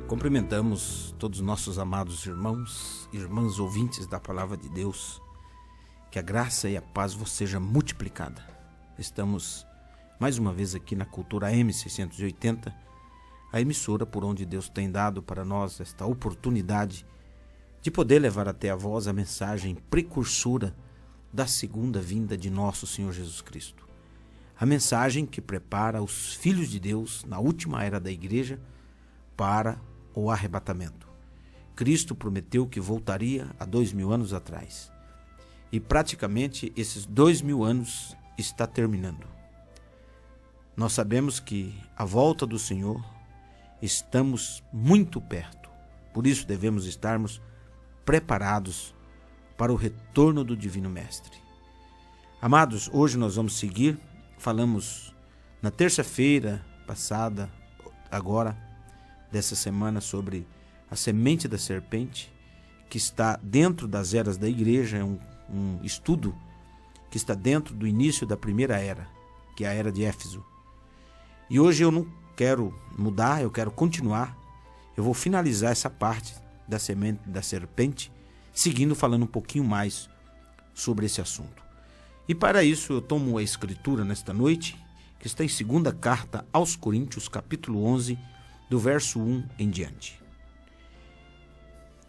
Cumprimentamos todos os nossos amados irmãos e irmãs ouvintes da Palavra de Deus. Que a graça e a paz vos seja multiplicada. Estamos mais uma vez aqui na Cultura M680, a emissora por onde Deus tem dado para nós esta oportunidade de poder levar até a vós a mensagem precursora da segunda vinda de nosso Senhor Jesus Cristo. A mensagem que prepara os filhos de Deus na última era da igreja para o arrebatamento. Cristo prometeu que voltaria há 2000 anos atrás. E praticamente esses 2000 anos está terminando. Nós sabemos que a volta do Senhor estamos muito perto. Por isso devemos estarmos preparados para o retorno do Divino Mestre. Amados, hoje nós vamos seguir. Falamos na terça-feira passada, agora, dessa semana, sobre a semente da serpente, que está dentro das eras da igreja, é um estudo que está dentro do início da primeira era, que é a era de Éfeso. E hoje eu não quero mudar, eu quero continuar. Eu vou finalizar essa parte da semente da serpente, seguindo falando um pouquinho mais sobre esse assunto. E para isso eu tomo a escritura nesta noite, que está em 2ª carta aos Coríntios, capítulo 11, do verso 1 em diante.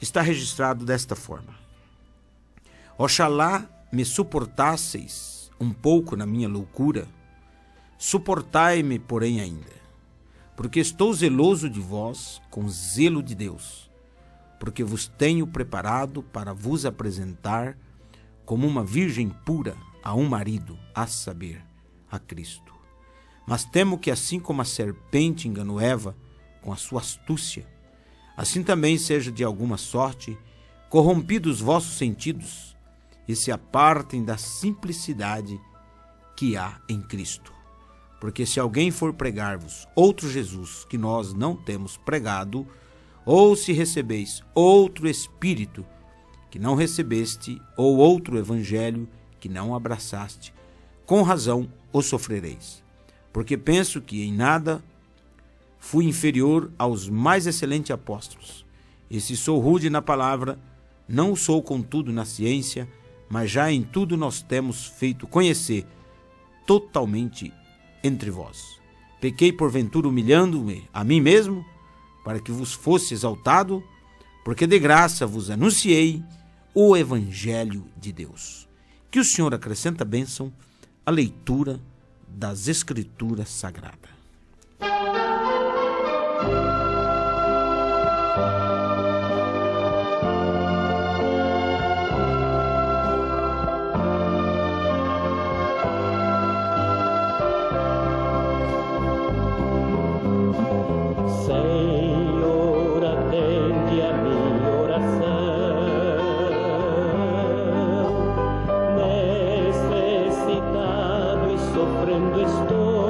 Está registrado desta forma: Oxalá me suportasseis um pouco na minha loucura, suportai-me, porém, ainda, porque estou zeloso de vós com zelo de Deus, porque vos tenho preparado para vos apresentar como uma virgem pura a um marido, a saber, a Cristo. Mas temo que, assim como a serpente enganou Eva com a sua astúcia, assim também seja de alguma sorte corrompidos os vossos sentidos e se apartem da simplicidade que há em Cristo. Porque se alguém for pregar-vos outro Jesus que nós não temos pregado, ou se recebeis outro Espírito que não recebeste, ou outro Evangelho que não abraçaste, com razão o sofrereis. Porque penso que em nada fui inferior aos mais excelentes apóstolos. E se sou rude na palavra, não sou contudo na ciência, mas já em tudo nós temos feito conhecer totalmente entre vós. Pequei porventura humilhando-me a mim mesmo, para que vos fosse exaltado, porque de graça vos anunciei o Evangelho de Deus. Que o Senhor acrescenta bênção à leitura das Escrituras Sagradas. Senhor, atende a minha oração, necessitado e sofrendo estou.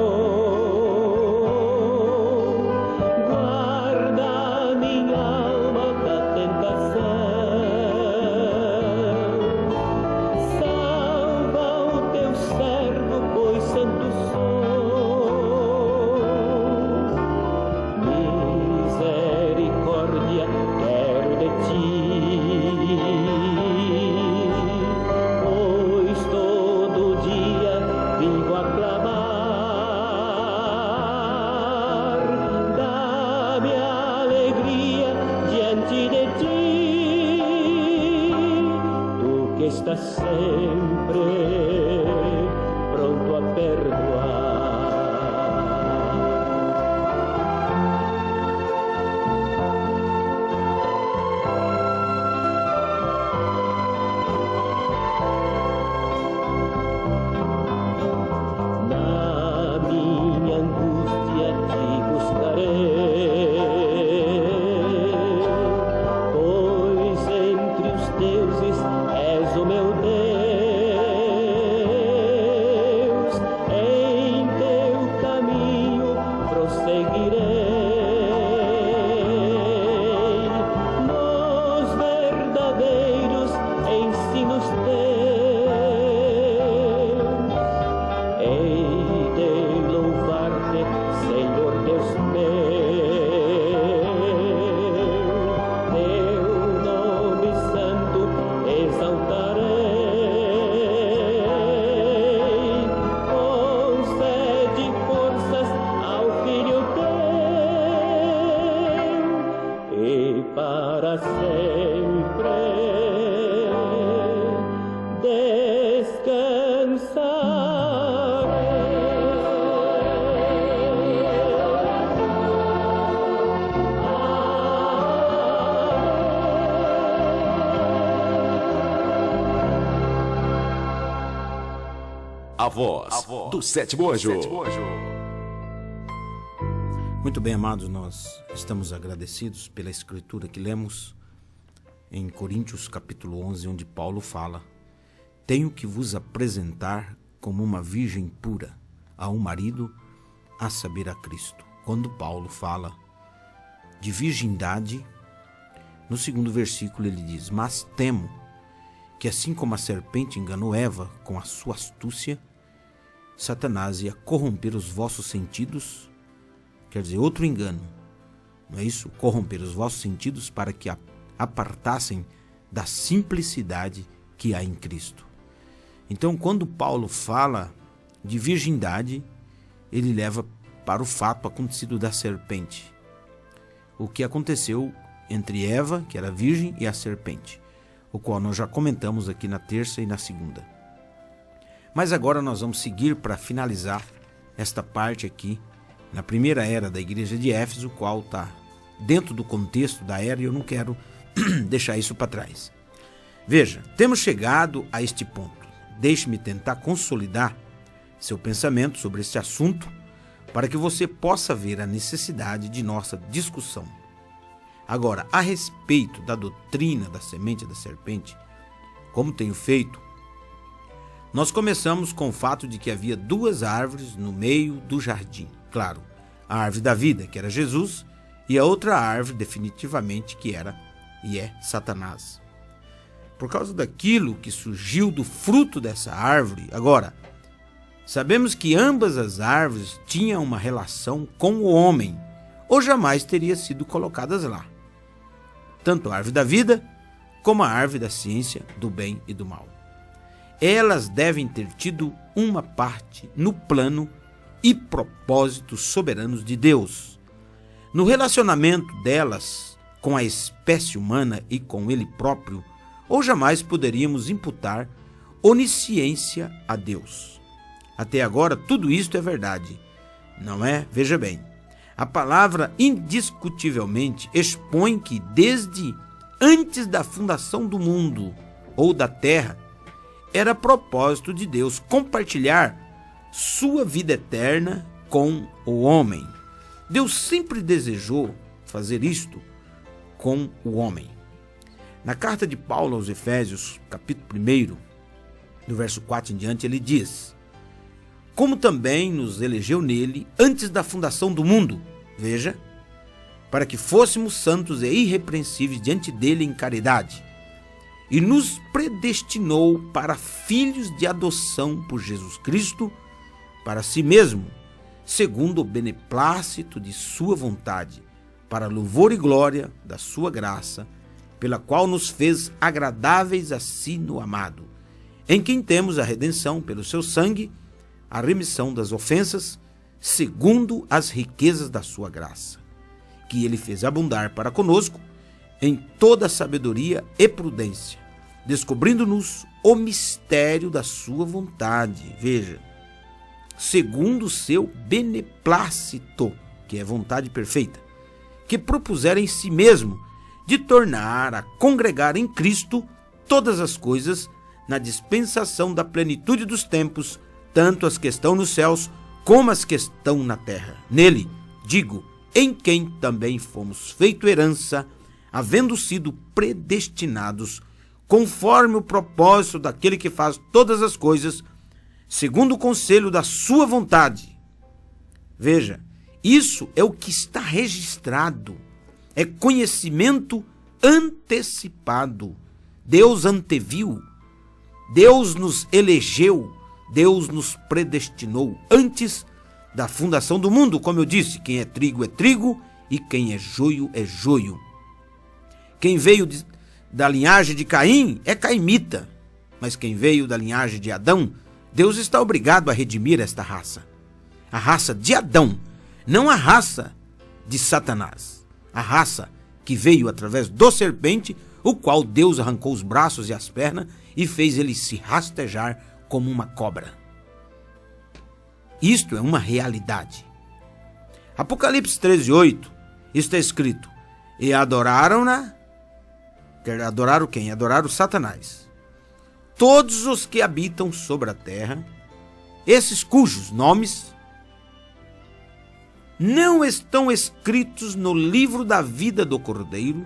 Guarda minha alma da tentação, salva o teu servo, pois santo sou. Misericórdia quero de ti, pois todo dia vivo a clamar. Dá-me alegria diante de ti, tu que estás sempre pronto a perdoar. Na minha angústia te buscarei, pois entre os deuses és o meu Deus. Em A voz do sétimo anjo. Muito bem, amados, nós estamos agradecidos pela escritura que lemos em Coríntios capítulo 11, onde Paulo fala: tenho que vos apresentar como uma virgem pura a um marido, a saber, a Cristo. Quando Paulo fala de virgindade, no segundo versículo ele diz: mas temo que assim como a serpente enganou Eva com a sua astúcia, Satanás ia corromper os vossos sentidos, quer dizer, outro engano, não é isso? Corromper os vossos sentidos para que apartassem da simplicidade que há em Cristo. Então, quando Paulo fala de virgindade, ele leva para o fato acontecido da serpente. O que aconteceu entre Eva, que era virgem, e a serpente, o qual nós já comentamos aqui na terça e na segunda. Mas agora nós vamos seguir para finalizar esta parte aqui, na primeira era da igreja de Éfeso, o qual está dentro do contexto da era, e eu não quero deixar isso para trás. Veja, temos chegado a este ponto. Deixe-me tentar consolidar seu pensamento sobre este assunto, para que você possa ver a necessidade de nossa discussão. Agora, a respeito da doutrina da semente da serpente, como tenho feito, nós começamos com o fato de que havia duas árvores no meio do jardim. Claro, a árvore da vida, que era Jesus, e a outra árvore, definitivamente, que era e é Satanás. Por causa daquilo que surgiu do fruto dessa árvore, agora, sabemos que ambas as árvores tinham uma relação com o homem, ou jamais teria sido colocadas lá. Tanto a árvore da vida, como a árvore da ciência do bem e do mal. Elas devem ter tido uma parte no plano e propósitos soberanos de Deus. No relacionamento delas com a espécie humana e com Ele próprio, ou jamais poderíamos imputar onisciência a Deus. Até agora, tudo isto é verdade, não é? Veja bem, a palavra indiscutivelmente expõe que desde antes da fundação do mundo ou da terra, era propósito de Deus compartilhar sua vida eterna com o homem. Deus sempre desejou fazer isto com o homem. Na carta de Paulo aos Efésios, capítulo 1, do verso 4 em diante, ele diz: como também nos elegeu nele antes da fundação do mundo, veja, para que fôssemos santos e irrepreensíveis diante dele em caridade, e nos predestinou para filhos de adoção por Jesus Cristo, para si mesmo, segundo o beneplácito de sua vontade, para louvor e glória da sua graça, pela qual nos fez agradáveis a si no amado, em quem temos a redenção pelo seu sangue, a remissão das ofensas, segundo as riquezas da sua graça, que ele fez abundar para conosco em toda sabedoria e prudência, descobrindo-nos o mistério da sua vontade, veja, segundo o seu beneplácito, que é vontade perfeita, que propusera em si mesmo de tornar a congregar em Cristo todas as coisas na dispensação da plenitude dos tempos, tanto as que estão nos céus como as que estão na terra. Nele, digo, em quem também fomos feito herança, havendo sido predestinados, conforme o propósito daquele que faz todas as coisas, segundo o conselho da sua vontade. Veja, isso é o que está registrado, é conhecimento antecipado. Deus anteviu, Deus nos elegeu, Deus nos predestinou antes da fundação do mundo. Como eu disse, quem é trigo e quem é joio. Quem veio da linhagem de Caim é caimita, mas quem veio da linhagem de Adão, Deus está obrigado a redimir esta raça. A raça de Adão, não a raça de Satanás. A raça que veio através do serpente, o qual Deus arrancou os braços e as pernas e fez ele se rastejar como uma cobra. Isto é uma realidade. Apocalipse 13:8 está escrito: e adoraram-na. Adoraram quem? Adoraram Satanás. Todos os que habitam sobre a terra, esses cujos nomes não estão escritos no livro da vida do Cordeiro,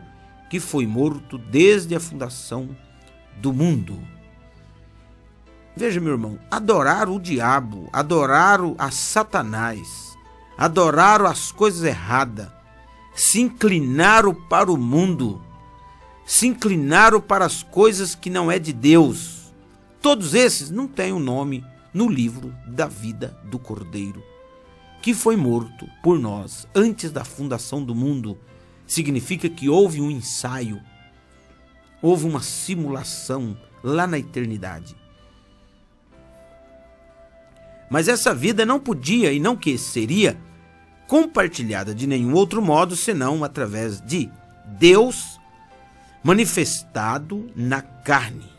que foi morto desde a fundação do mundo. Veja, meu irmão, adorar o diabo, adorar a Satanás, adorar as coisas erradas, se inclinaram para o mundo, se inclinaram para as coisas que não é de Deus. Todos esses não têm um nome no livro da vida do Cordeiro, que foi morto por nós antes da fundação do mundo. Significa que houve um ensaio, houve uma simulação lá na eternidade. Mas essa vida não podia e não que seria compartilhada de nenhum outro modo, senão através de Deus manifestado na carne.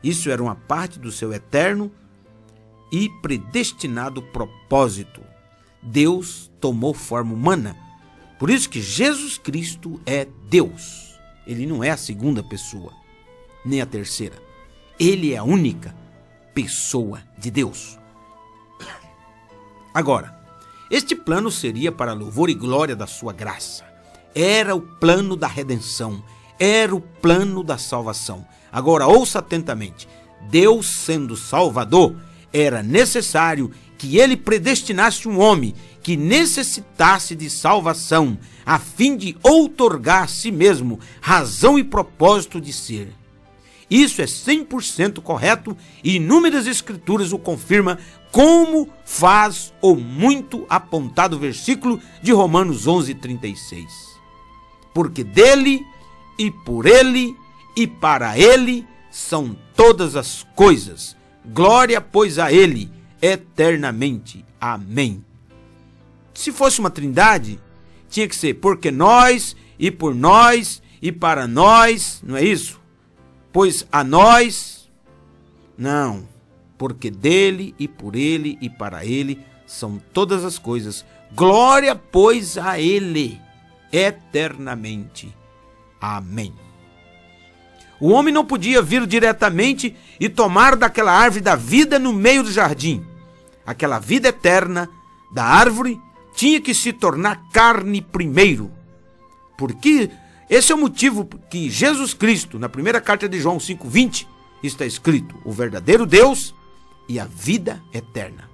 Isso era uma parte do seu eterno e predestinado propósito. Deus tomou forma humana. Por isso que Jesus Cristo é Deus. Ele não é a segunda pessoa, nem a terceira. Ele é a única pessoa de Deus. Agora, este plano seria para louvor e glória da sua graça. Era o plano da redenção. Era o plano da salvação. Agora, ouça atentamente. Deus, sendo Salvador, era necessário que ele predestinasse um homem que necessitasse de salvação, a fim de outorgar a si mesmo razão e propósito de ser. Isso é 100% correto e inúmeras escrituras o confirmam, como faz o muito apontado versículo de Romanos 11:36. Porque dele e por ele e para ele são todas as coisas. Glória, pois, a ele eternamente. Amém. Se fosse uma trindade, tinha que ser porque nós e por nós e para nós, não é isso? Pois a nós, não, porque dele e por ele e para ele são todas as coisas. Glória, pois, a ele eternamente. Amém. O homem não podia vir diretamente e tomar daquela árvore da vida no meio do jardim. Aquela vida eterna da árvore tinha que se tornar carne primeiro. Porque esse é o motivo que Jesus Cristo, na primeira carta de João 5:20, está escrito: o verdadeiro Deus e a vida eterna.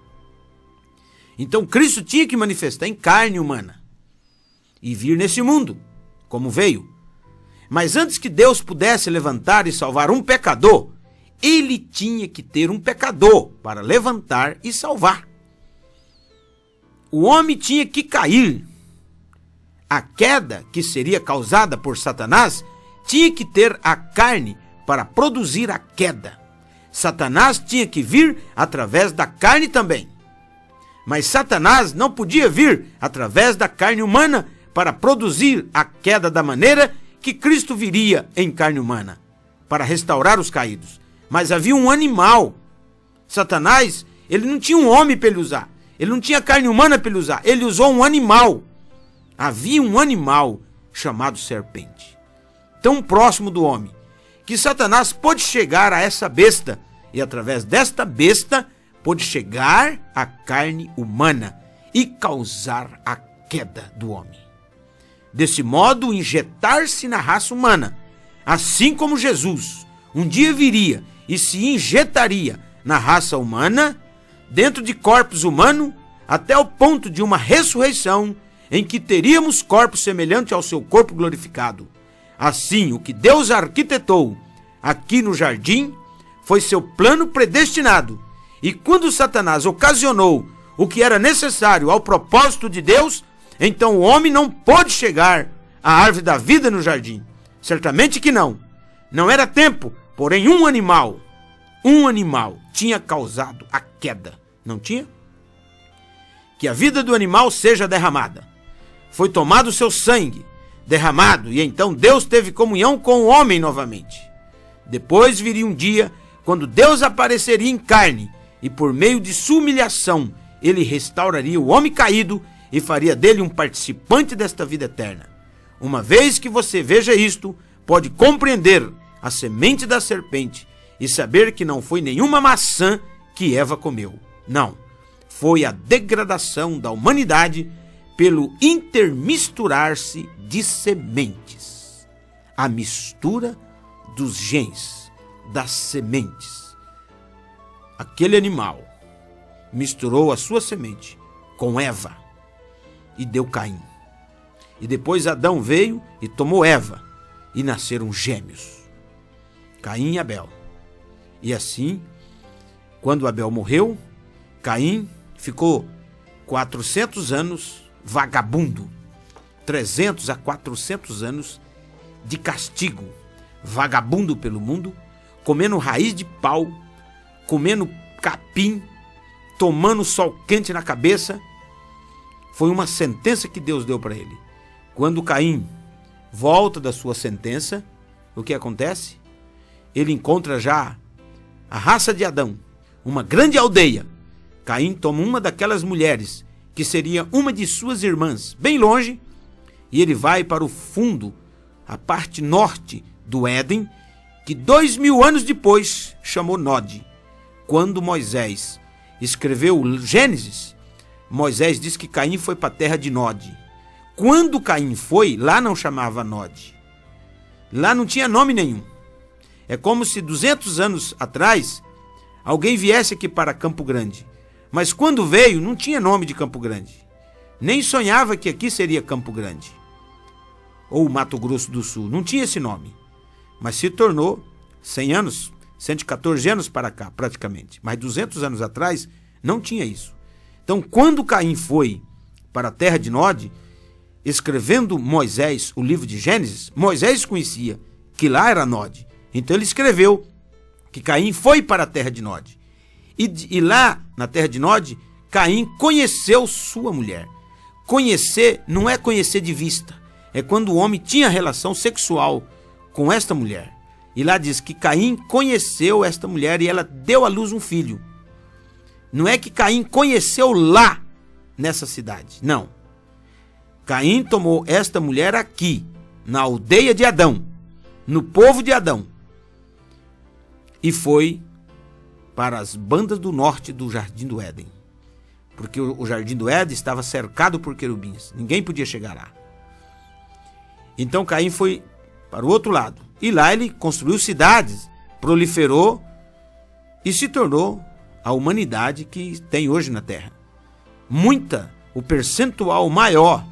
Então Cristo tinha que manifestar em carne humana e vir nesse mundo, como veio. Mas antes que Deus pudesse levantar e salvar um pecador, ele tinha que ter um pecador para levantar e salvar. O homem tinha que cair. A queda que seria causada por Satanás tinha que ter a carne para produzir a queda. Satanás tinha que vir através da carne também. Mas Satanás não podia vir através da carne humana para produzir a queda da maneira que Cristo viria em carne humana, para restaurar os caídos. Mas havia um animal. Satanás, ele não tinha um homem para ele usar. Ele não tinha carne humana para ele usar. Ele usou um animal. Havia um animal chamado serpente, tão próximo do homem, que Satanás pôde chegar a essa besta, e através desta besta pôde chegar à carne humana e causar a queda do homem. Desse modo, injetar-se na raça humana, assim como Jesus um dia viria e se injetaria na raça humana, dentro de corpos humanos, até o ponto de uma ressurreição, em que teríamos corpos semelhantes ao seu corpo glorificado. Assim, o que Deus arquitetou aqui no jardim foi seu plano predestinado. E quando Satanás ocasionou o que era necessário ao propósito de Deus, então o homem não pôde chegar à árvore da vida no jardim. Certamente que não. Não era tempo, porém um animal tinha causado a queda. Não tinha? Que a vida do animal seja derramada. Foi tomado o seu sangue, derramado, e então Deus teve comunhão com o homem novamente. Depois viria um dia quando Deus apareceria em carne, e por meio de sua humilhação, ele restauraria o homem caído e faria dele um participante desta vida eterna. Uma vez que você veja isto, pode compreender a semente da serpente e saber que não foi nenhuma maçã que Eva comeu. Não. Foi a degradação da humanidade pelo intermisturar-se de sementes. A mistura dos genes, das sementes. Aquele animal misturou a sua semente com Eva e deu Caim. E depois Adão veio e tomou Eva e nasceram gêmeos, Caim e Abel. E assim, quando Abel morreu, Caim ficou 400 anos vagabundo, 300 a 400 anos de castigo, vagabundo pelo mundo, comendo raiz de pau, comendo capim, tomando sol quente na cabeça. Foi uma sentença que Deus deu para ele. Quando Caim volta da sua sentença, o que acontece? Ele encontra já a raça de Adão, uma grande aldeia. Caim toma uma daquelas mulheres, que seria uma de suas irmãs, bem longe, e ele vai para o fundo, a parte norte do Éden, que 2000 anos depois chamou Nod. Quando Moisés escreveu o Gênesis, Moisés diz que Caim foi para a terra de Nod. Quando Caim foi, lá não chamava Nod. Lá não tinha nome nenhum. É como se 200 anos atrás alguém viesse aqui para Campo Grande. Mas quando veio, não tinha nome de Campo Grande. Nem sonhava que aqui seria Campo Grande. Ou Mato Grosso do Sul. Não tinha esse nome. Mas se tornou 100 anos, 114 anos para cá, praticamente. Mas 200 anos atrás, não tinha isso. Então, quando Caim foi para a terra de Nod, escrevendo Moisés o livro de Gênesis, Moisés conhecia que lá era Nod. Então ele escreveu que Caim foi para a terra de Nod. E lá, na terra de Nod, Caim conheceu sua mulher. Conhecer não é conhecer de vista. É quando o homem tinha relação sexual com esta mulher. E lá diz que Caim conheceu esta mulher e ela deu à luz um filho. Não é que Caim conheceu lá, nessa cidade. Não. Caim tomou esta mulher aqui, na aldeia de Adão, no povo de Adão, e foi para as bandas do norte do Jardim do Éden. Porque o Jardim do Éden estava cercado por querubins. Ninguém podia chegar lá. Então Caim foi para o outro lado. E lá ele construiu cidades, proliferou e se tornou a humanidade que tem hoje na Terra. O percentual maior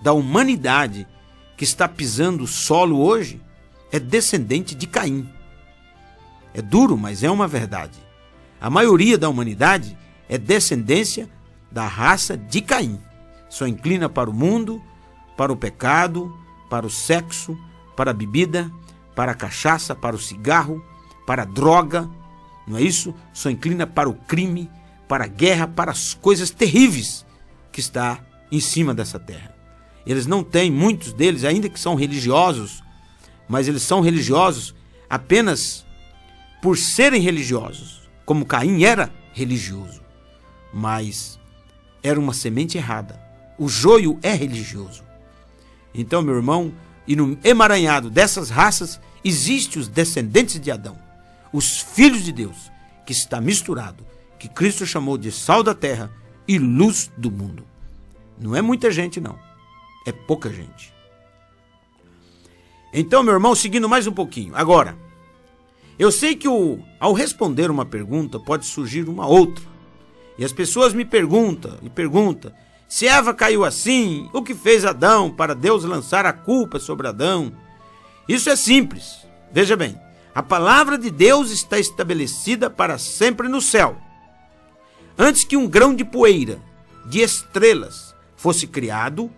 da humanidade que está pisando o solo hoje é descendente de Caim. É duro, mas é uma verdade. A maioria da humanidade é descendência da raça de Caim. Só inclina para o mundo, para o pecado, para o sexo, para a bebida, para a cachaça, para o cigarro, para a droga, não é isso? Só inclina para o crime, para a guerra, para as coisas terríveis que está em cima dessa terra. Eles não têm, muitos deles, ainda que são religiosos, mas eles são religiosos apenas por serem religiosos, como Caim era religioso, mas era uma semente errada. O joio é religioso. Então, meu irmão, e no emaranhado dessas raças, existem os descendentes de Adão, os filhos de Deus, que está misturado, que Cristo chamou de sal da terra e luz do mundo. Não é muita gente, não. É pouca gente. Então, meu irmão, seguindo mais um pouquinho. Agora, eu sei que ao responder uma pergunta, pode surgir uma outra. E as pessoas me perguntam, se Eva caiu assim, o que fez Adão para Deus lançar a culpa sobre Adão? Isso é simples. Veja bem, a palavra de Deus está estabelecida para sempre no céu. Antes que um grão de poeira, de estrelas, fosse criado,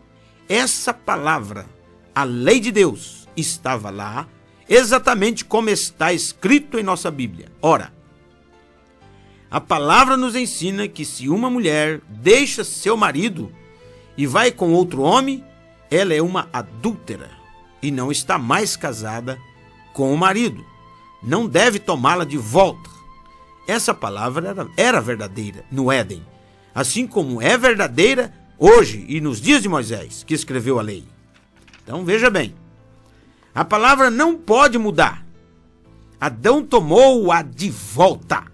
essa palavra, a lei de Deus, estava lá, exatamente como está escrito em nossa Bíblia. Ora, a palavra nos ensina que se uma mulher deixa seu marido e vai com outro homem, ela é uma adúltera e não está mais casada com o marido. Não deve tomá-la de volta. Essa palavra era verdadeira no Éden, assim como é verdadeira hoje e nos dias de Moisés, que escreveu a lei. Então veja bem, a palavra não pode mudar. Adão tomou-a de volta.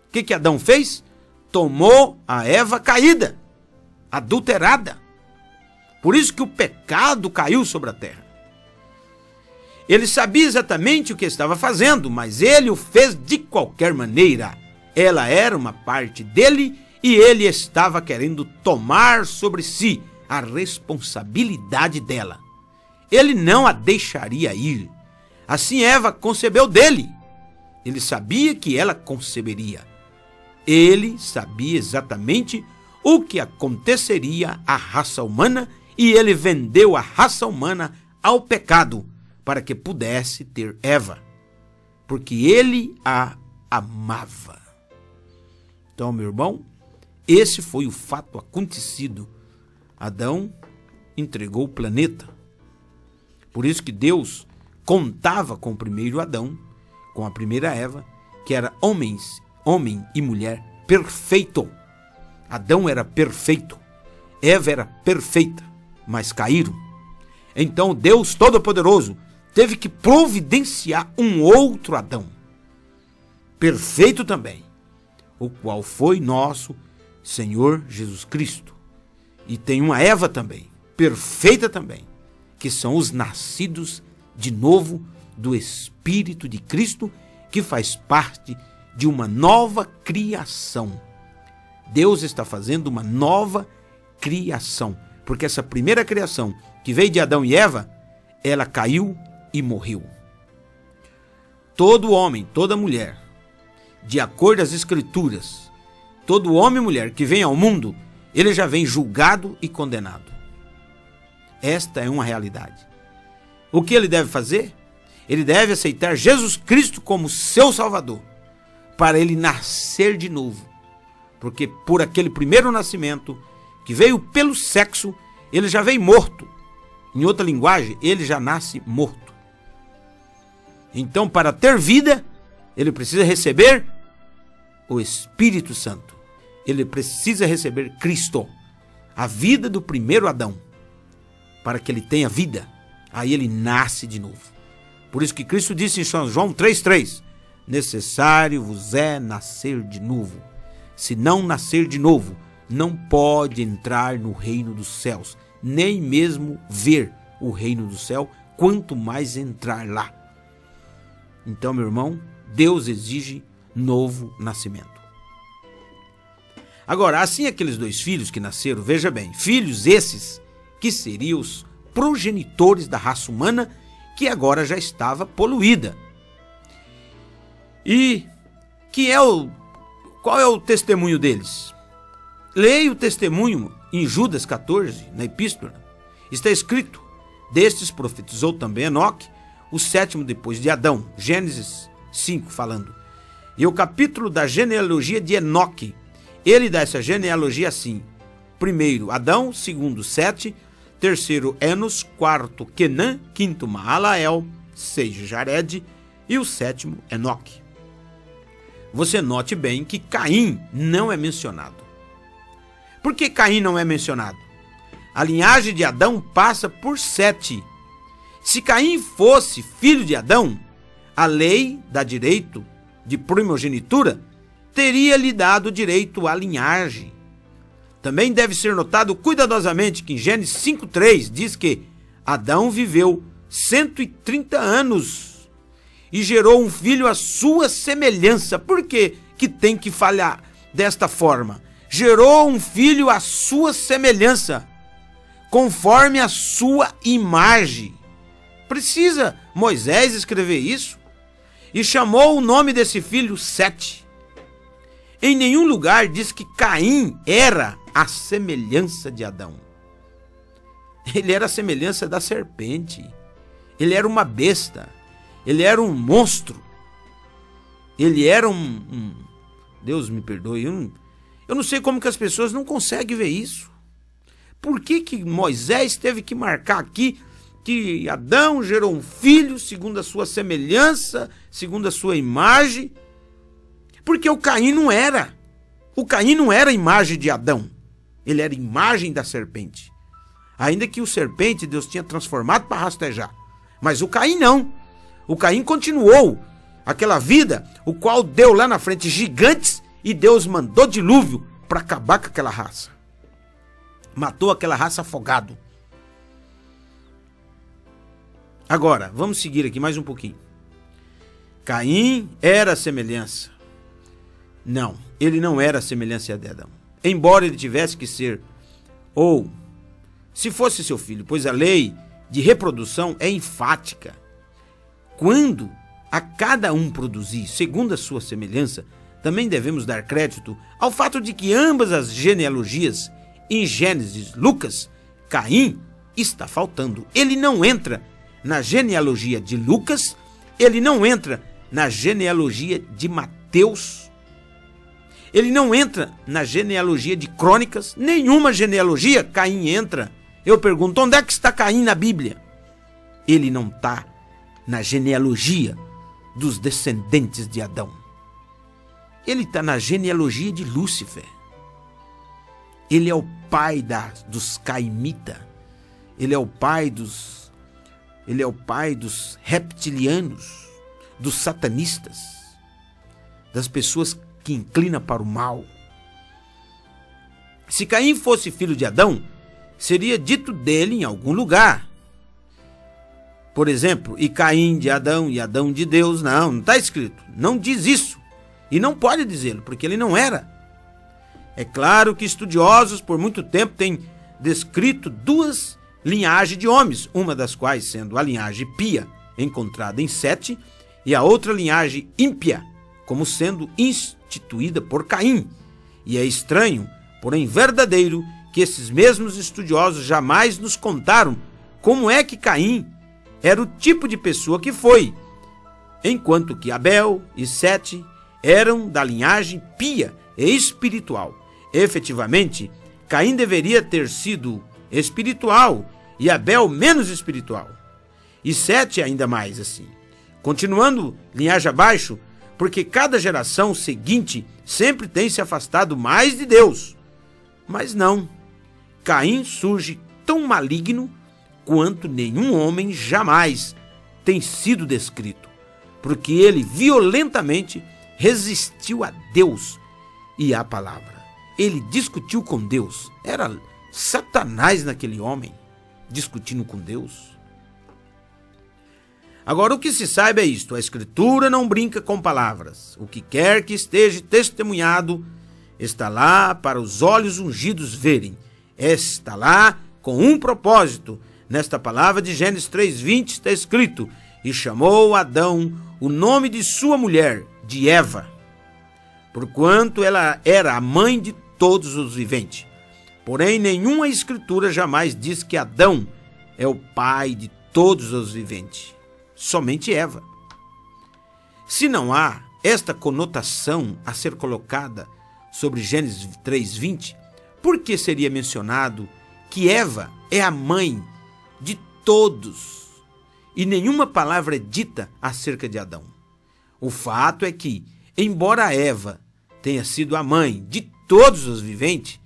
O que Adão fez? tomou a Eva caída, adulterada. Por isso que o pecado caiu sobre a terra. Ele sabia exatamente o que estava fazendo, mas ele o fez de qualquer maneira. Ela era uma parte dele e ele estava querendo tomar sobre si a responsabilidade dela. Ele não a deixaria ir. Assim Eva concebeu dele. Ele sabia que ela conceberia. Ele sabia exatamente o que aconteceria à raça humana e ele vendeu a raça humana ao pecado para que pudesse ter Eva, porque ele a amava. Então, meu irmão, esse foi o fato acontecido. Adão entregou o planeta. Por isso que Deus contava com o primeiro Adão, com a primeira Eva, que era homem e mulher perfeito. Adão era perfeito, Eva era perfeita, mas caíram. Então Deus Todo-Poderoso teve que providenciar um outro Adão, perfeito também, o qual foi nosso Senhor Jesus Cristo. E tem uma Eva também, perfeita também, que são os nascidos de novo do Espírito de Cristo, que faz parte de uma nova criação. Deus está fazendo uma nova criação, porque essa primeira criação que veio de Adão e Eva, ela caiu e morreu. Todo homem, toda mulher, de acordo às Escrituras, todo homem e mulher que vem ao mundo, ele já vem julgado e condenado. Esta é uma realidade. O que ele deve fazer? Ele deve aceitar Jesus Cristo como seu Salvador, para ele nascer de novo. Porque por aquele primeiro nascimento, que veio pelo sexo, ele já veio morto. Em outra linguagem, ele já nasce morto. Então, para ter vida, ele precisa receber o Espírito Santo. Ele precisa receber Cristo, a vida do primeiro Adão, para que ele tenha vida. Aí ele nasce de novo. Por isso que Cristo disse em São João 3,3: necessário vos é nascer de novo. Se não nascer de novo, não pode entrar no reino dos céus, nem mesmo ver o reino do céu, quanto mais entrar lá. Então, meu irmão, Deus exige novo nascimento. Agora, assim aqueles dois filhos que nasceram, veja bem, filhos esses que seriam os progenitores da raça humana, que agora já estava poluída. E qual é o testemunho deles? Leia o testemunho em Judas 14, na epístola. Está escrito: destes profetizou também Enoque, o sétimo depois de Adão. Gênesis 5 falando. E o capítulo da genealogia de Enoque, ele dá essa genealogia assim: primeiro Adão, segundo Sete, terceiro Enos, quarto Quenã, quinto Maalael, sexto Jared e o sétimo Enoque. Você note bem que Caim não é mencionado. Por que Caim não é mencionado? A linhagem de Adão passa por Sete. Se Caim fosse filho de Adão, a lei dá direito de primogenitura, teria lhe dado direito à linhagem. Também deve ser notado cuidadosamente que em Gênesis 5,3 diz que Adão viveu 130 anos e gerou um filho à sua semelhança. Por que tem que falhar desta forma? Gerou um filho à sua semelhança, conforme a sua imagem. Precisa Moisés escrever isso? E chamou o nome desse filho Sete. Em nenhum lugar diz que Caim era a semelhança de Adão. Ele era a semelhança da serpente. Ele era uma besta. Ele era um monstro. Ele era Deus me perdoe. Eu não sei como que as pessoas não conseguem ver isso. Por que Moisés teve que marcar aqui que Adão gerou um filho segundo a sua semelhança, segundo a sua imagem? Porque o Caim não era. O Caim não era a imagem de Adão. Ele era a imagem da serpente. Ainda que o serpente Deus tinha transformado para rastejar. Mas o Caim não. O Caim continuou aquela vida, o qual deu lá na frente gigantes e Deus mandou dilúvio para acabar com aquela raça. Matou aquela raça afogado. Agora, vamos seguir aqui mais um pouquinho. Caim era a semelhança. Não, ele não era a semelhança de Adão. Embora ele tivesse que ser, ou se fosse seu filho, pois a lei de reprodução é enfática. Quando a cada um produzir segundo a sua semelhança, também devemos dar crédito ao fato de que ambas as genealogias, em Gênesis, Lucas, Caim está faltando. Ele não entra na genealogia de Lucas, ele não entra na genealogia de Mateus, ele não entra na genealogia de Crônicas, nenhuma genealogia Caim entra. Eu pergunto, onde é que está Caim na Bíblia? Ele não está na genealogia dos descendentes de Adão. Ele está na genealogia de Lúcifer. Ele é o pai dos caimitas. Ele é o pai dos reptilianos, dos satanistas, das pessoas que inclinam para o mal. Se Caim fosse filho de Adão, seria dito dele em algum lugar. Por exemplo, e Caim de Adão e Adão de Deus. Não está escrito. Não diz isso. E não pode dizê-lo, porque ele não era. É claro que estudiosos por muito tempo têm descrito duas linhagens de homens, uma das quais sendo a linhagem pia, encontrada em Sete, e a outra linhagem ímpia, como sendo instituída por Caim. E é estranho, porém verdadeiro, que esses mesmos estudiosos jamais nos contaram como é que Caim era o tipo de pessoa que foi, enquanto que Abel e Sete eram da linhagem pia e espiritual. Efetivamente, Caim deveria ter sido espiritual e Abel menos espiritual. E Sete ainda mais assim. Continuando linhagem abaixo, porque cada geração seguinte sempre tem se afastado mais de Deus. Mas não, Caim surge tão maligno quanto nenhum homem jamais tem sido descrito, porque ele violentamente resistiu a Deus e à palavra. Ele discutiu com Deus. Era Satanás naquele homem, discutindo com Deus. Agora, o que se saiba é isto: a Escritura não brinca com palavras. O que quer que esteja testemunhado está lá para os olhos ungidos verem. Está lá com um propósito. Nesta palavra de Gênesis 3:20 está escrito: e chamou Adão o nome de sua mulher, de Eva, porquanto ela era a mãe de todos os viventes. Porém, nenhuma escritura jamais diz que Adão é o pai de todos os viventes. Somente Eva. Se não há esta conotação a ser colocada sobre Gênesis 3:20, por que seria mencionado que Eva é a mãe de todos e nenhuma palavra é dita acerca de Adão? O fato é que, embora Eva tenha sido a mãe de todos os viventes,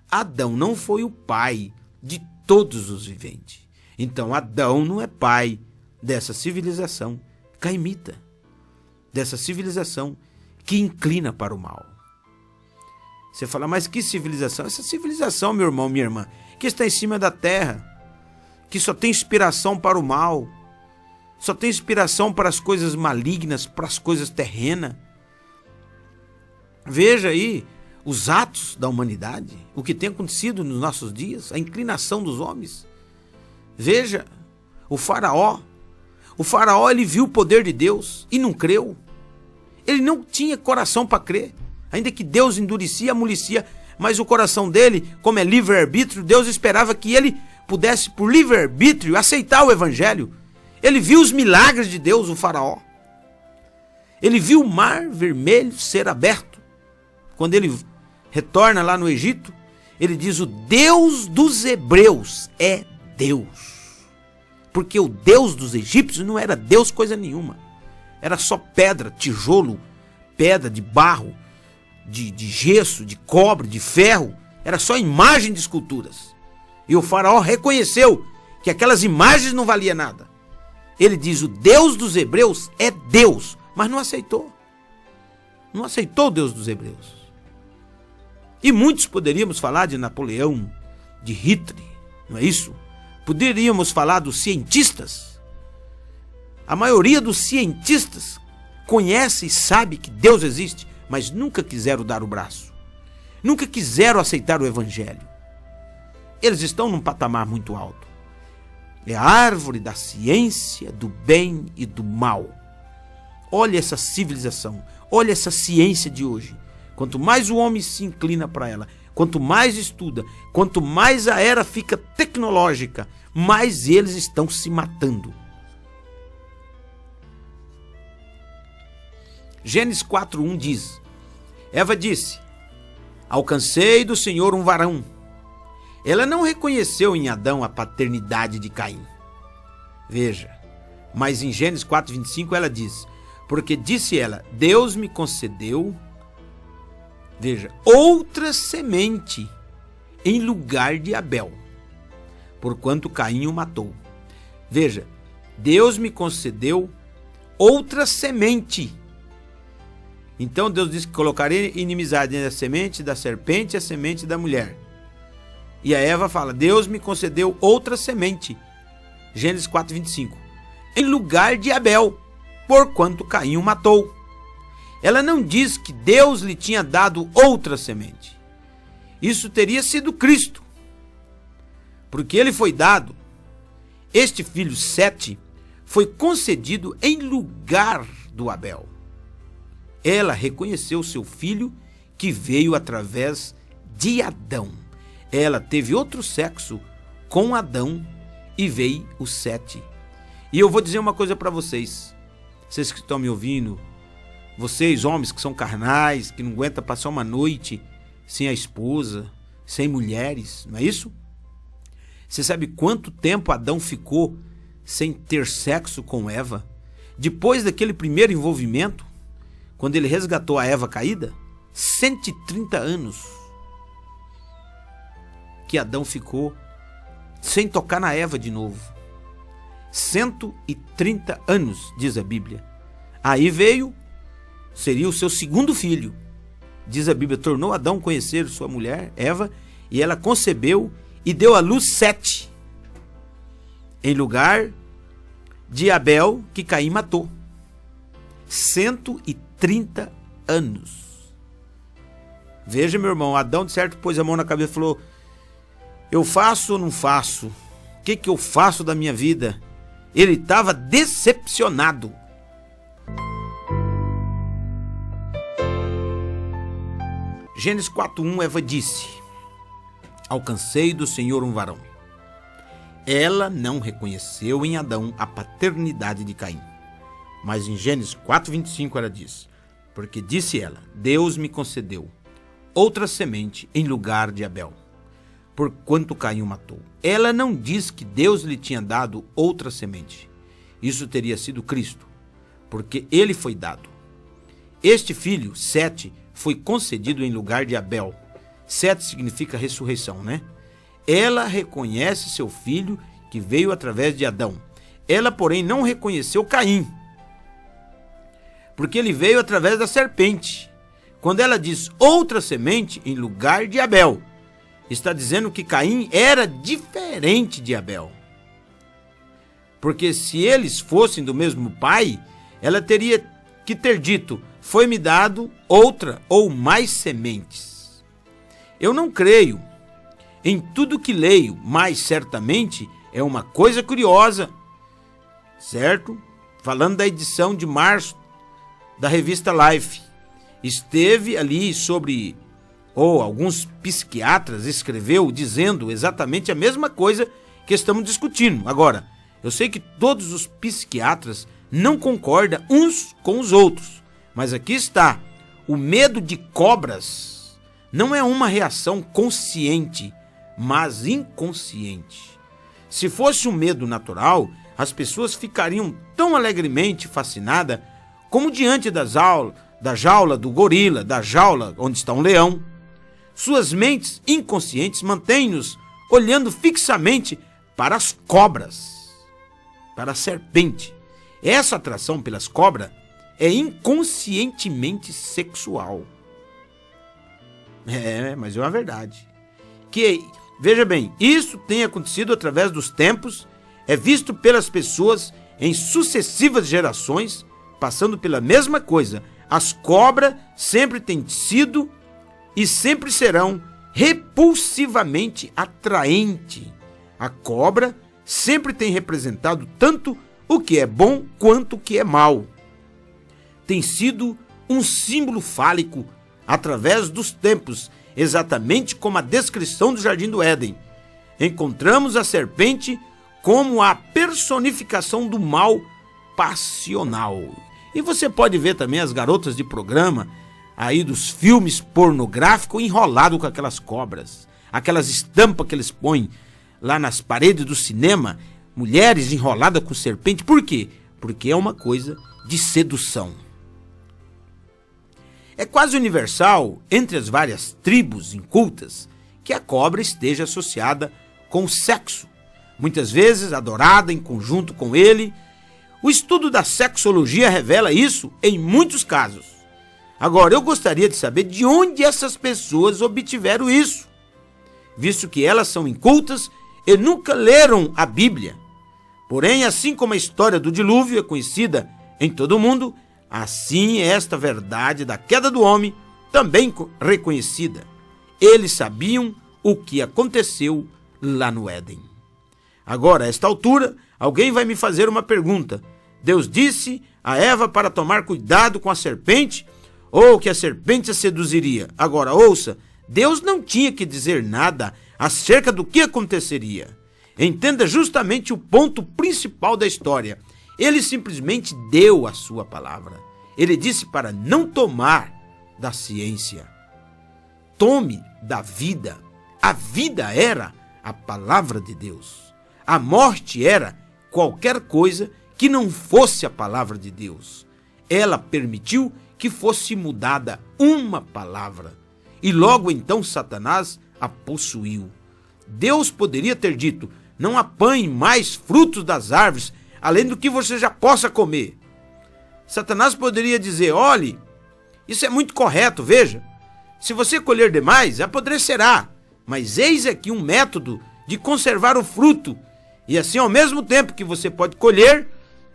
Adão não foi o pai de todos os viventes. Então Adão não é pai dessa civilização caimita, dessa civilização que inclina para o mal. Você fala, mas que civilização? Essa civilização, meu irmão, minha irmã, que está em cima da terra, que só tem inspiração para o mal, só tem inspiração para as coisas malignas, para as coisas terrenas. Veja aí os atos da humanidade, o que tem acontecido nos nossos dias, a inclinação dos homens. Veja o faraó. O faraó, ele viu o poder de Deus e não creu. Ele não tinha coração para crer. Ainda que Deus endurecia, amolecia, mas o coração dele, como é livre-arbítrio, Deus esperava que ele pudesse, por livre-arbítrio, aceitar o evangelho. Ele viu os milagres de Deus, o faraó. Ele viu o mar vermelho ser aberto. Quando ele retorna lá no Egito, ele diz: o Deus dos hebreus é Deus. Porque o Deus dos egípcios não era Deus coisa nenhuma. Era só pedra, tijolo, pedra de barro, de gesso, de cobre, de ferro. Era só imagem de esculturas. E o faraó reconheceu que aquelas imagens não valiam nada. Ele diz: o Deus dos hebreus é Deus. Mas não aceitou. Não aceitou o Deus dos hebreus. E muitos poderíamos falar de Napoleão, de Hitler, não é isso? Poderíamos falar dos cientistas. A maioria dos cientistas conhece e sabe que Deus existe, mas nunca quiseram dar o braço. Nunca quiseram aceitar o evangelho. Eles estão num patamar muito alto. É a árvore da ciência, do bem e do mal. Olha essa civilização, olha essa ciência de hoje. Quanto mais o homem se inclina para ela, quanto mais estuda, quanto mais a era fica tecnológica, mais eles estão se matando. Gênesis 4:1 diz: Eva disse: alcancei do Senhor um varão. Ela não reconheceu em Adão a paternidade de Caim. Veja, mas em Gênesis 4:25 ela diz: porque disse ela, Deus me concedeu, veja, outra semente em lugar de Abel, porquanto Caim o matou. Veja, Deus me concedeu outra semente. Então Deus disse que colocarei inimizade entre a semente da serpente e a semente da mulher. E a Eva fala, Deus me concedeu outra semente. Gênesis 4:25. Em lugar de Abel, porquanto Caim o matou. Ela não diz que Deus lhe tinha dado outra semente. Isso teria sido Cristo. Porque ele foi dado, este filho Sete, foi concedido em lugar do Abel. Ela reconheceu seu filho que veio através de Adão. Ela teve outro sexo com Adão e veio o Sete. E eu vou dizer uma coisa para vocês. Vocês que estão me ouvindo, vocês homens que são carnais, que não aguentam passar uma noite sem a esposa, sem mulheres, não é isso? Você sabe quanto tempo Adão ficou sem ter sexo com Eva? Depois daquele primeiro envolvimento, quando ele resgatou a Eva caída, 130 anos que Adão ficou sem tocar na Eva de novo. 130 anos, diz a Bíblia. Aí veio, seria o seu segundo filho. Diz a Bíblia, tornou Adão conhecer sua mulher, Eva, e ela concebeu e deu à luz Sete, em lugar de Abel, que Caim matou. 130 anos. Veja, meu irmão, Adão de certo pôs a mão na cabeça e falou, eu faço ou não faço? O que eu faço da minha vida? Ele estava decepcionado. Gênesis 4:1, Eva disse, alcancei do Senhor um varão. Ela não reconheceu em Adão a paternidade de Caim. Mas em Gênesis 4:25 ela diz, porque disse ela, Deus me concedeu outra semente em lugar de Abel, porquanto Caim o matou. Ela não diz que Deus lhe tinha dado outra semente. Isso teria sido Cristo, porque ele foi dado. Este filho, Sete, foi concedido em lugar de Abel. Sete significa ressurreição, né? Ela reconhece seu filho que veio através de Adão. Ela, porém, não reconheceu Caim, porque ele veio através da serpente. Quando ela diz outra semente em lugar de Abel, está dizendo que Caim era diferente de Abel. Porque se eles fossem do mesmo pai, ela teria que ter dito, foi-me dado outra ou mais sementes. Eu não creio em tudo que leio, mas certamente é uma coisa curiosa, certo? Falando da edição de março da revista Life, esteve ali sobre, alguns psiquiatras escreveu dizendo exatamente a mesma coisa que estamos discutindo. Agora, eu sei que todos os psiquiatras não concordam uns com os outros, mas aqui está, o medo de cobras não é uma reação consciente, mas inconsciente. Se fosse um medo natural, as pessoas ficariam tão alegremente fascinadas como diante da jaula do gorila, da jaula onde está um leão. Suas mentes inconscientes mantêm-nos olhando fixamente para as cobras, para a serpente. Essa atração pelas cobras é inconscientemente sexual. Mas é uma verdade. Que, veja bem, isso tem acontecido através dos tempos, é visto pelas pessoas em sucessivas gerações, passando pela mesma coisa. As cobras sempre têm sido e sempre serão repulsivamente atraente. A cobra sempre tem representado tanto o que é bom quanto o que é mal. Tem sido um símbolo fálico através dos tempos, exatamente como a descrição do Jardim do Éden. Encontramos a serpente como a personificação do mal passional. E você pode ver também as garotas de programa aí dos filmes pornográficos enrolado com aquelas cobras, aquelas estampas que eles põem lá nas paredes do cinema, mulheres enroladas com serpente. Por quê? Porque é uma coisa de sedução. É quase universal entre as várias tribos incultas que a cobra esteja associada com o sexo, muitas vezes adorada em conjunto com ele. O estudo da sexologia revela isso em muitos casos. Agora, eu gostaria de saber de onde essas pessoas obtiveram isso, visto que elas são incultas e nunca leram a Bíblia. Porém, assim como a história do dilúvio é conhecida em todo o mundo, assim é esta verdade da queda do homem também reconhecida. Eles sabiam o que aconteceu lá no Éden. Agora, a esta altura, alguém vai me fazer uma pergunta. Deus disse a Eva para tomar cuidado com a serpente, ou que a serpente a seduziria. Agora, ouça, Deus não tinha que dizer nada acerca do que aconteceria. Entenda justamente o ponto principal da história. Ele simplesmente deu a sua palavra. Ele disse para não tomar da ciência. Tome da vida. A vida era a palavra de Deus. A morte era qualquer coisa que não fosse a palavra de Deus. Ela permitiu que fosse mudada uma palavra. E logo então Satanás a possuiu. Deus poderia ter dito: não apanhe mais frutos das árvores, além do que você já possa comer. Satanás poderia dizer: olhe, isso é muito correto, veja. Se você colher demais, apodrecerá. Mas eis aqui um método de conservar o fruto. E assim, ao mesmo tempo que você pode colher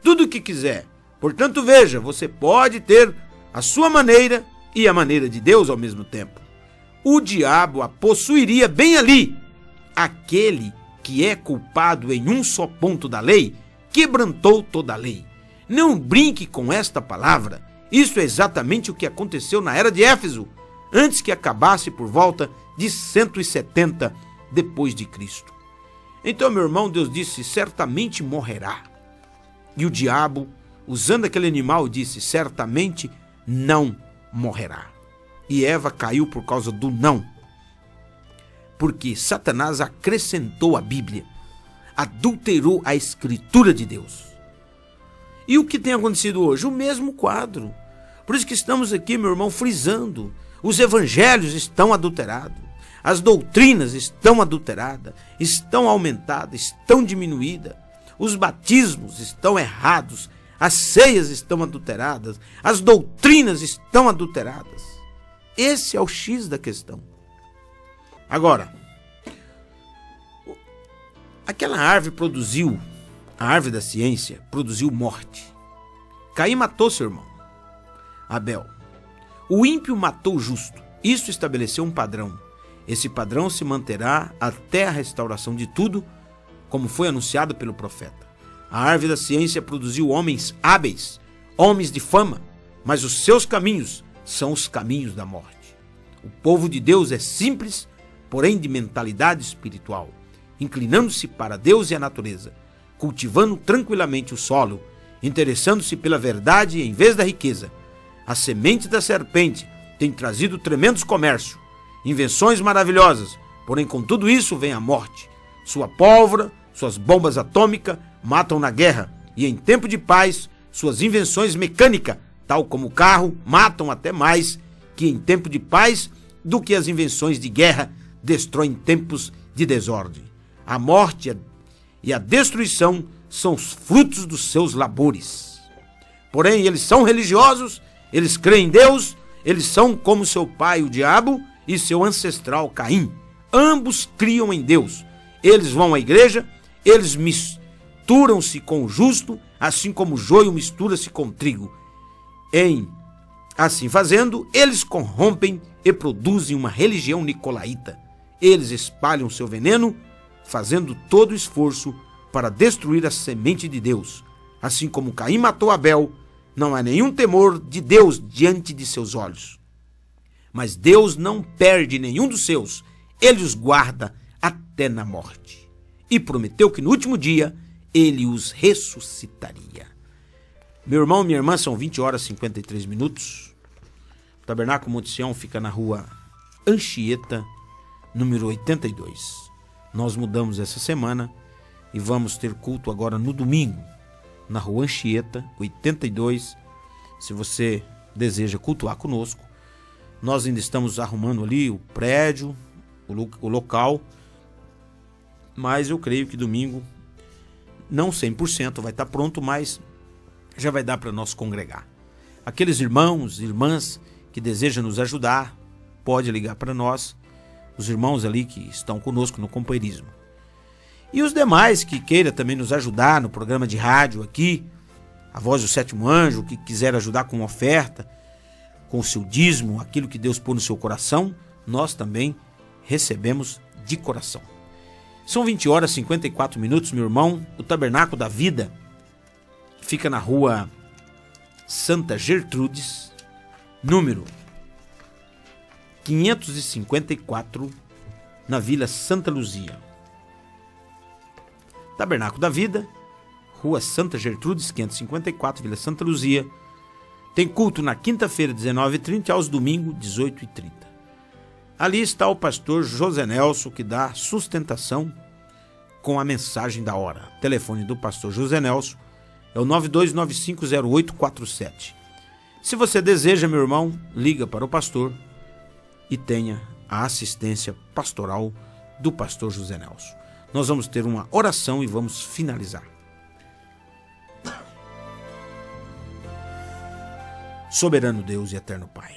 tudo o que quiser. Portanto, veja, você pode ter a sua maneira e a maneira de Deus ao mesmo tempo. O diabo a possuiria bem ali. Aquele que é culpado em um só ponto da lei, quebrantou toda a lei. Não brinque com esta palavra. Isso é exatamente o que aconteceu na era de Éfeso, antes que acabasse por volta de 170 depois de Cristo. Então, meu irmão, Deus disse: certamente morrerá. E o diabo, usando aquele animal, disse: certamente não morrerá. E Eva caiu por causa do não. Porque Satanás acrescentou a Bíblia, adulterou a Escritura de Deus. E o que tem acontecido hoje? O mesmo quadro. Por isso que estamos aqui, meu irmão, frisando. Os evangelhos estão adulterados. As doutrinas estão adulteradas, estão aumentadas, estão diminuídas. Os batismos estão errados. As ceias estão adulteradas. As doutrinas estão adulteradas. Esse é o X da questão. Agora, aquela árvore produziu, a árvore da ciência, produziu morte. Caim matou seu irmão, Abel. O ímpio matou o justo. Isso estabeleceu um padrão. Esse padrão se manterá até a restauração de tudo, como foi anunciado pelo profeta. A árvore da ciência produziu homens hábeis, homens de fama, mas os seus caminhos são os caminhos da morte. O povo de Deus é simples, porém de mentalidade espiritual, inclinando-se para Deus e a natureza, cultivando tranquilamente o solo, interessando-se pela verdade em vez da riqueza. A semente da serpente tem trazido tremendos comércio, invenções maravilhosas, porém com tudo isso vem a morte. Sua pólvora, suas bombas atômicas matam na guerra, e em tempo de paz, suas invenções mecânicas, tal como o carro, matam até mais que em tempo de paz do que as invenções de guerra destroem tempos de desordem. A morte e a destruição são os frutos dos seus labores. Porém, eles são religiosos, eles creem em Deus, eles são como seu pai, o diabo, e seu ancestral Caim. Ambos criam em Deus. Eles vão à igreja, eles misturam-se com o justo, assim como o joio mistura-se com o trigo. Assim fazendo, eles corrompem e produzem uma religião nicolaíta. Eles espalham seu veneno, fazendo todo o esforço para destruir a semente de Deus. Assim como Caim matou Abel, não há nenhum temor de Deus diante de seus olhos. Mas Deus não perde nenhum dos seus, ele os guarda até na morte. E prometeu que no último dia ele os ressuscitaria. Meu irmão e minha irmã, são 20 horas e 53 minutos. O Tabernáculo Monte Sião fica na rua Anchieta, número 82. Nós mudamos essa semana e vamos ter culto agora no domingo, na rua Anchieta, 82. Se você deseja cultuar conosco, nós ainda estamos arrumando ali o prédio, o local, mas eu creio que domingo, não 100% vai estar pronto, mas já vai dar para nós congregar. Aqueles irmãos, irmãs que desejam nos ajudar, pode ligar para nós, os irmãos ali que estão conosco no companheirismo. E os demais que queiram também nos ajudar no programa de rádio aqui, A Voz do Sétimo Anjo, que quiser ajudar com oferta, com o seu dízimo, aquilo que Deus pôs no seu coração, nós também recebemos de coração. São 20 horas e 54 minutos, meu irmão. O Tabernáculo da Vida fica na rua Santa Gertrudes, número 554, na Vila Santa Luzia. Tabernáculo da Vida, rua Santa Gertrudes, 554, Vila Santa Luzia. Tem culto na quinta-feira, 19h30, aos domingos, 18h30. Ali está o pastor José Nelson, que dá sustentação com a mensagem da hora. O telefone do pastor José Nelson é o 92950847. Se você deseja, meu irmão, liga para o pastor e tenha a assistência pastoral do pastor José Nelson. Nós vamos ter uma oração e vamos finalizar. Soberano Deus e eterno Pai,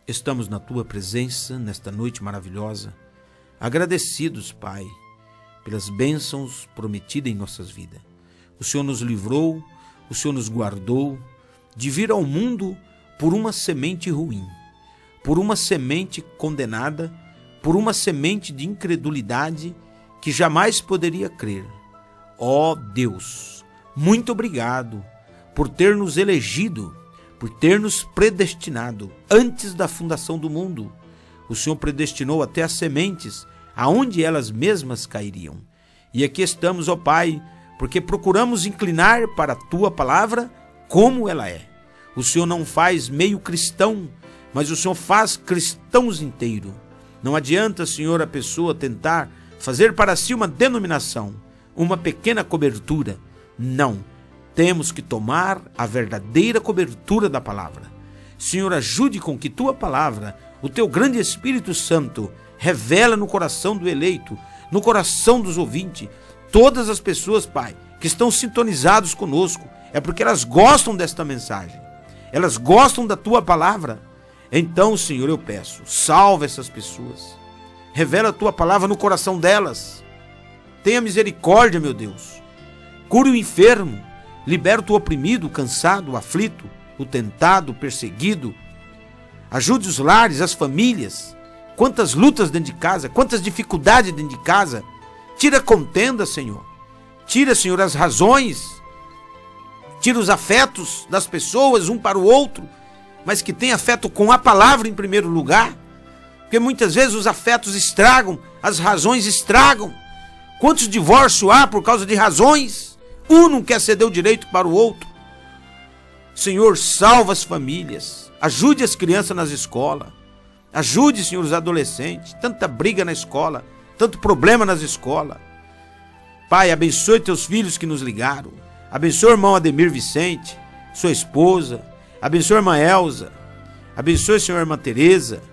estamos na Tua presença nesta noite maravilhosa, agradecidos, Pai, pelas bênçãos prometidas em nossas vidas. O Senhor nos livrou, o Senhor nos guardou de vir ao mundo por uma semente ruim, por uma semente condenada, por uma semente de incredulidade que jamais poderia crer. Ó Deus, muito obrigado por ter nos elegido, por ter nos predestinado antes da fundação do mundo. O Senhor predestinou até as sementes, aonde elas mesmas cairiam. E aqui estamos, ó Pai, porque procuramos inclinar para a Tua palavra como ela é. O Senhor não faz meio cristão, mas o Senhor faz cristãos inteiros. Não adianta, Senhor, a pessoa tentar fazer para si uma denominação, uma pequena cobertura. Não. Temos que tomar a verdadeira cobertura da palavra. Senhor, ajude com que Tua palavra, o Teu grande Espírito Santo, revela no coração do eleito, no coração dos ouvintes, todas as pessoas, Pai, que estão sintonizados conosco, é porque elas gostam desta mensagem, elas gostam da Tua palavra. Então, Senhor, eu peço, salva essas pessoas, revela a Tua palavra no coração delas, tenha misericórdia, meu Deus, cure o enfermo, liberta o oprimido, o cansado, o aflito, o tentado, o perseguido. Ajude os lares, as famílias. Quantas lutas dentro de casa, quantas dificuldades dentro de casa. Tira a contenda, Senhor. Tira, Senhor, as razões. Tira os afetos das pessoas, um para o outro. Mas que tenha afeto com a palavra em primeiro lugar. Porque muitas vezes os afetos estragam, as razões estragam. Quantos divórcios há por causa de razões? Um não quer ceder o direito para o outro. Senhor, salva as famílias. Ajude as crianças nas escolas. Ajude, Senhor, os adolescentes. Tanta briga na escola. Tanto problema nas escolas. Pai, abençoe Teus filhos que nos ligaram. Abençoe o irmão Ademir Vicente, sua esposa. Abençoe a irmã Elza. Abençoe, Senhor, a irmã Tereza.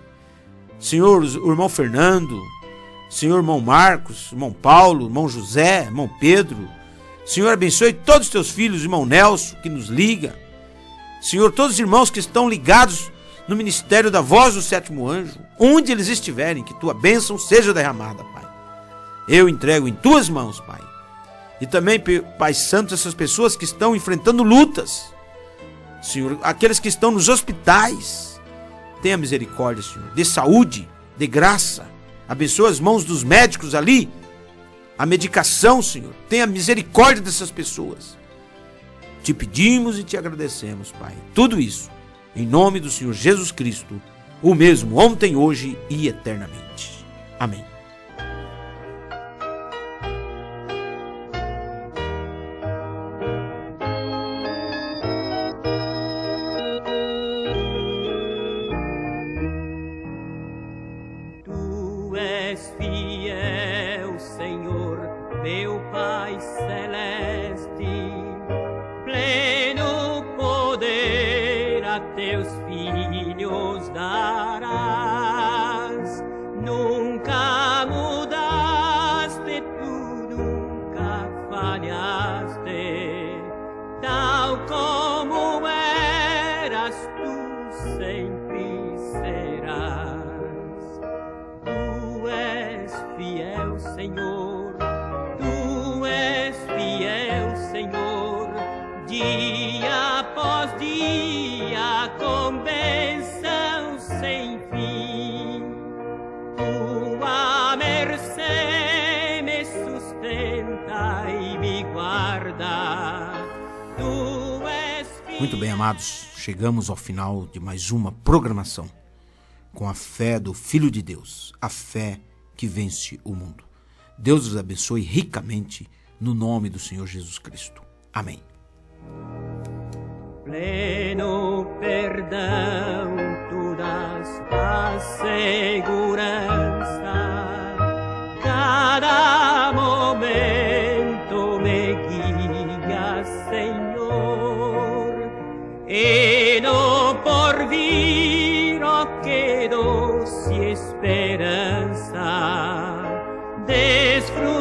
Senhor, o irmão Fernando. Senhor, irmão Marcos, irmão Paulo, irmão José, irmão Pedro. Senhor, abençoe todos os Teus filhos, irmão Nelson, que nos liga. Senhor, todos os irmãos que estão ligados no ministério da voz do sétimo anjo, onde eles estiverem, que tua bênção seja derramada, Pai. Eu entrego em tuas mãos, Pai. E também, Pai Santo, essas pessoas que estão enfrentando lutas, Senhor, aqueles que estão nos hospitais, tenha misericórdia, Senhor, de saúde, de graça, abençoa as mãos dos médicos ali, a medicação, Senhor, tenha misericórdia dessas pessoas. Te pedimos e te agradecemos, Pai, tudo isso, em nome do Senhor Jesus Cristo, o mesmo ontem, hoje e eternamente. Amém. Tu és fiel, Senhor, meu Pai celeste, pleno poder a teus filhos darás. Nunca mudaste, tu nunca falhaste, tal como eras, tu sempre serás. Tu és fiel, Senhor, tu és fiel, Senhor, dia após dia, com bênção sem fim. Tua mercê me sustenta e me guarda. Tu és fiel. Muito bem, amados, chegamos ao final de mais uma programação com a fé do Filho de Deus, a fé que vence o mundo. Deus os abençoe ricamente no nome do Senhor Jesus Cristo. Amém. Pleno perdão, tu das a segurança, cada momento me guia, Senhor, e no porvir, oh, que doce esperança, desfrutar